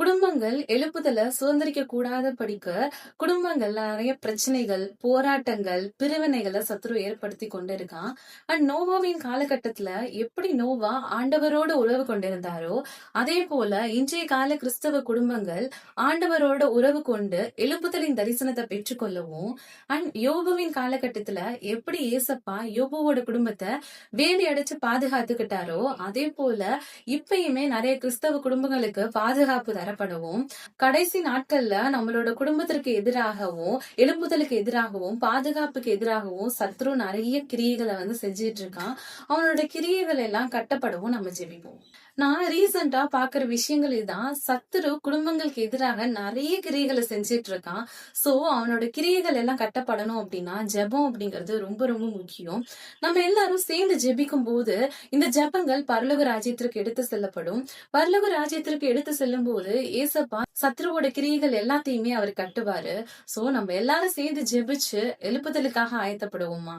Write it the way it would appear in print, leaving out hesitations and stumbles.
குடும்பங்கள் எழுப்புதல சுதந்திரிக்க கூடாத படிக்க குடும்பங்கள்ல நிறைய பிரச்சனைகள், போராட்டங்கள், பிரிவினைகளை சத்ரு ஏற்படுத்தி கொண்டிருக்கான். அண்ட் நோவாவின் காலகட்டத்துல எப்படி நோவா ஆண்டவரோட உறவு கொண்டிருந்தாரோ, அதே போல இன்றைய கால கிறிஸ்தவ குடும்பங்கள் ஆண்டவரோட உறவு கொண்டு எழுப்புதலின் தரிசனத்தை பெற்றுக்கொள்ளவும், அண்ட் யோபுவின் காலகட்டத்துல எப்படி ஏசப்பா யோபுவோட குடும்பத்தை வேலி அடைச்சு பாதுகாத்துக்கிட்டாரோ, அதே போல இப்பயுமே நிறைய கிறிஸ்தவ குடும்பங்களுக்கு பாதுகாப்பு தரப்படவும், கடைசி நாட்கள்ல நம்மளோட குடும்பத்திற்கு எதிராகவும், எழுப்புதலுக்கு எதிராகவும், பாதுகாப்புக்கு எதிராகவும் சத்ரு நிறைய கிரியைகளை செஞ்சிட்டு இருக்கான். அவனோட கிரியைகள் எல்லாம் கட்டப்படவும் நம்ம ஜெபிப்போம். நான் ரீசெண்டா பாக்குற விஷயங்கள் இதுதான். சத்துரு குடும்பங்களுக்கு எதிராக நிறைய கிரியைகளை செஞ்சிட்டு இருக்கான். சோ அவனோட கிரியைகள் எல்லாம் கட்டப்படணும் அப்படின்னா ஜெபம் அப்படிங்கிறது ரொம்ப ரொம்ப முக்கியம். நம்ம எல்லாரும் சேர்ந்து ஜெபிக்கும் போது இந்த ஜெபங்கள் பரலோக ராஜ்யத்திற்கு எடுத்து செல்லப்படும். பரலோக ராஜ்யத்திற்கு எடுத்து செல்லும் போது ஏசப்பா சத்ருவோட கிரியைகள் எல்லாத்தையுமே அவர் கட்டுவாரு. சோ நம்ம எல்லாரும் சேர்ந்து ஜெபிச்சு எழுப்புதலுக்காக ஆயத்தப்படுவோமா?